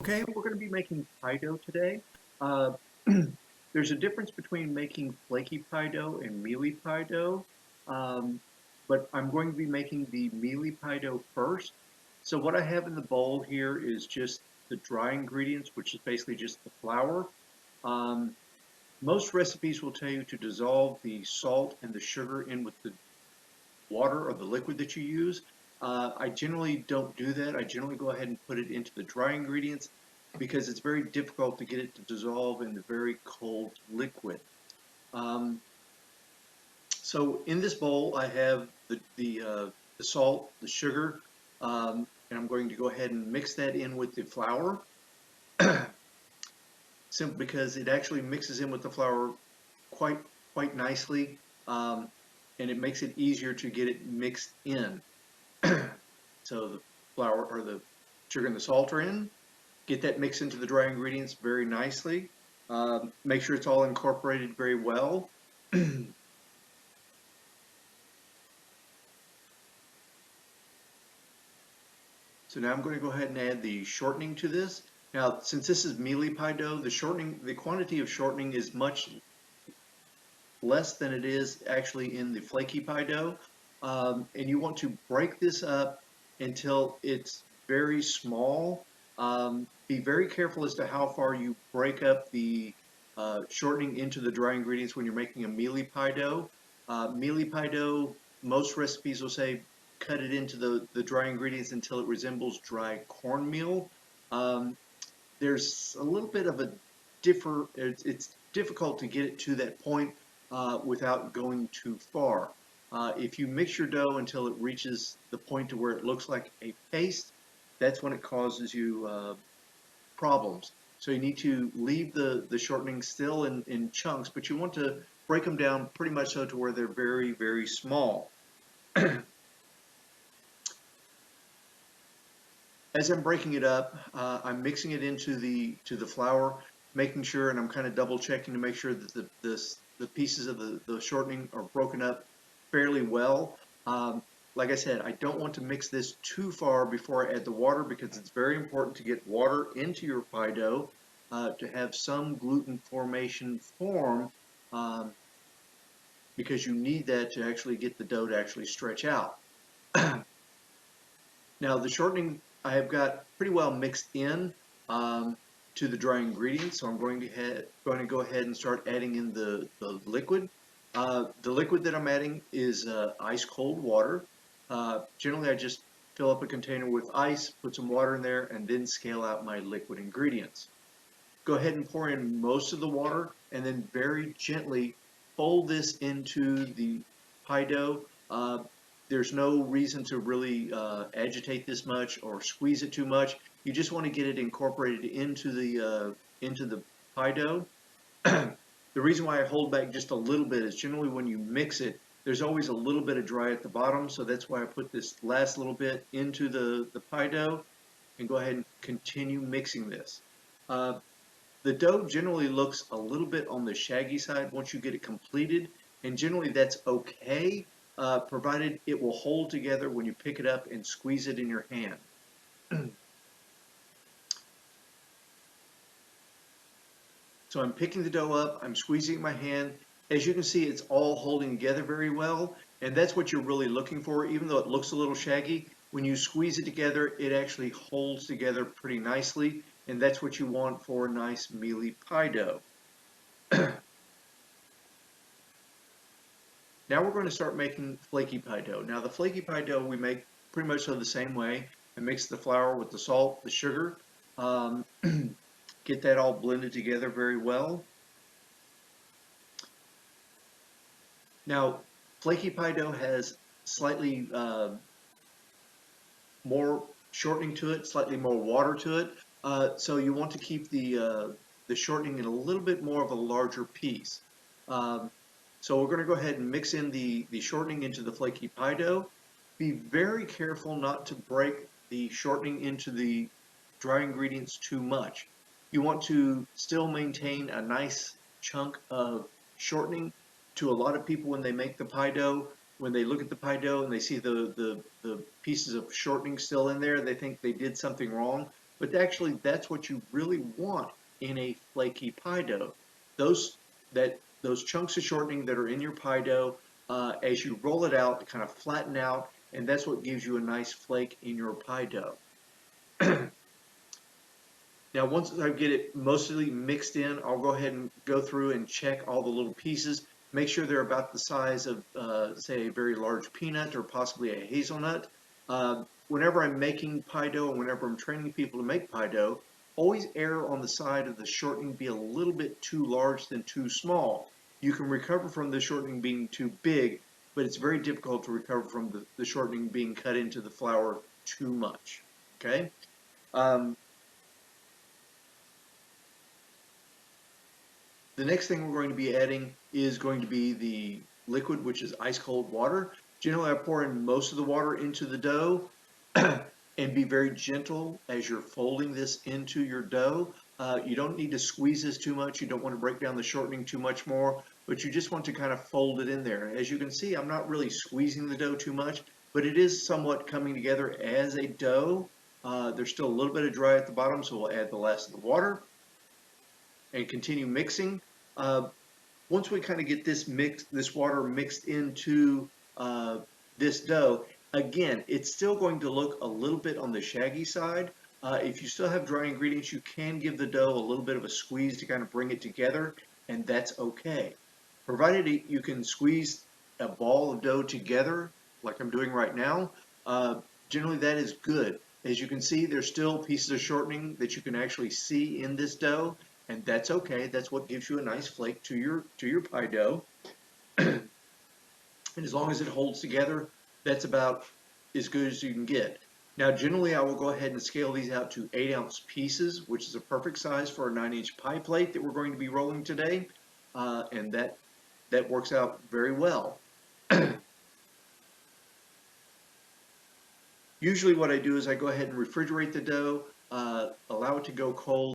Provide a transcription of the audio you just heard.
Okay, we're going to be making pie dough today. Uh, there's a difference between making flaky pie dough and mealy pie dough, um, but I'm going to be making the mealy pie dough first. So what I have in the bowl here is just the dry ingredients, which is basically just the flour. Um, Most recipes will tell you to dissolve the salt and the sugar in with the water or the liquid that you use. I generally don't do that. I generally go ahead and put it into the dry ingredients because it's very difficult to get it to dissolve in the very cold liquid. Um, so in this bowl, I have the salt, the sugar, and I'm going to go ahead and mix that in with the flour, simply because it actually mixes in with the flour quite quite nicely, um, and it makes it easier to get it mixed in. So the flour or the sugar and the salt are in. Get that mixed into the dry ingredients very nicely. Make sure it's all incorporated very well. So now I'm going to go ahead and add the shortening to this. Now, since this is mealy pie dough, the quantity of shortening is much less than it is actually in the flaky pie dough. And you want to break this up until it's very small. Be very careful as to how far you break up the shortening into the dry ingredients when you're making a mealy pie dough. Mealy pie dough, most recipes will say cut it into the dry ingredients until it resembles dry cornmeal. Um, there's a little bit of a it's difficult to get it to that point without going too far. If you mix your dough until it reaches the point to where it looks like a paste, that's when it causes you problems. So you need to leave the shortening still in chunks, but you want to break them down pretty much so to where they're very, very small. As I'm breaking it up, I'm mixing it into the flour, making sure, and I'm kind of double checking to make sure that the pieces of the shortening are broken up fairly well. Like I said, I don't want to mix this too far before I add the water because it's very important to get water into your pie dough to have some gluten formation form, um, because you need that to actually get the dough to actually stretch out. Now the shortening I have got pretty well mixed in um, to the dry ingredients, so I'm going to go ahead and start adding in the liquid. The liquid that I'm adding is ice cold water. Generally, I just fill up a container with ice, put some water in there, and then scale out my liquid ingredients. Go ahead and pour in most of the water, and then very gently fold this into the pie dough. There's no reason to really agitate this much or squeeze it too much. You just want to get it incorporated into the pie dough. The reason why I hold back just a little bit is generally when you mix it, there's always a little bit of dry at the bottom, so that's why I put this last little bit into the pie dough and go ahead and continue mixing this. Uh, the dough generally looks a little bit on the shaggy side once you get it completed, and generally that's okay, provided it will hold together when you pick it up and squeeze it in your hand. So I'm picking the dough up, I'm squeezing it in my hand. As you can see, it's all holding together very well, and that's what you're really looking for. Even though it looks a little shaggy, when you squeeze it together, it actually holds together pretty nicely, and that's what you want for a nice mealy pie dough. Now we're going to start making flaky pie dough. Now the flaky pie dough we make pretty much the same way. I mix the flour with the salt, the sugar, um, get that all blended together very well. Now flaky pie dough has slightly more shortening to it, slightly more water to it. So you want to keep the shortening in a little bit more of a larger piece. Um, so we're going to go ahead and mix in the shortening into the flaky pie dough. Be very careful not to break the shortening into the dry ingredients too much. You want to still maintain a nice chunk of shortening. To a lot of people when they make the pie dough, when they look at the pie dough and they see the pieces of shortening still in there, they think they did something wrong. but actually that's what you really want in a flaky pie dough. Those those chunks of shortening that are in your pie dough, as you roll it out, kind of flatten out, and that's what gives you a nice flake in your pie dough. Now, once I get it mostly mixed in, I'll go ahead and go through and check all the little pieces, make sure they're about the size of, say, a very large peanut or possibly a hazelnut. Whenever I'm making pie dough and whenever I'm training people to make pie dough, always err on the side of the shortening be a little bit too large than too small. You can recover from the shortening being too big, but it's very difficult to recover from the shortening being cut into the flour too much. Okay? Um, The next thing we're going to be adding is going to be the liquid, which is ice cold water. Generally, I pour in most of the water into the dough and be very gentle as you're folding this into your dough. You don't need to squeeze this too much. You don't want to break down the shortening too much more, but you just want to kind of fold it in there. As you can see, I'm not really squeezing the dough too much, but it is somewhat coming together as a dough. There's still a little bit of dry at the bottom, so we'll add the last of the water and continue mixing. Uh, Once we kind of get this water mixed into this dough, again, it's still going to look a little bit on the shaggy side. If you still have dry ingredients, you can give the dough a little bit of a squeeze to kind of bring it together, and that's okay. Provided you can squeeze a ball of dough together, like I'm doing right now, generally that is good. As you can see, there's still pieces of shortening that you can actually see in this dough, and that's okay. That's what gives you a nice flake to your pie dough. And as long as it holds together, that's about as good as you can get. Now, generally, I will go ahead and scale these out to 8-ounce pieces, which is a perfect size for a 9-inch pie plate that we're going to be rolling today, and that works out very well. Usually, what I do is I go ahead and refrigerate the dough, allow it to go cold.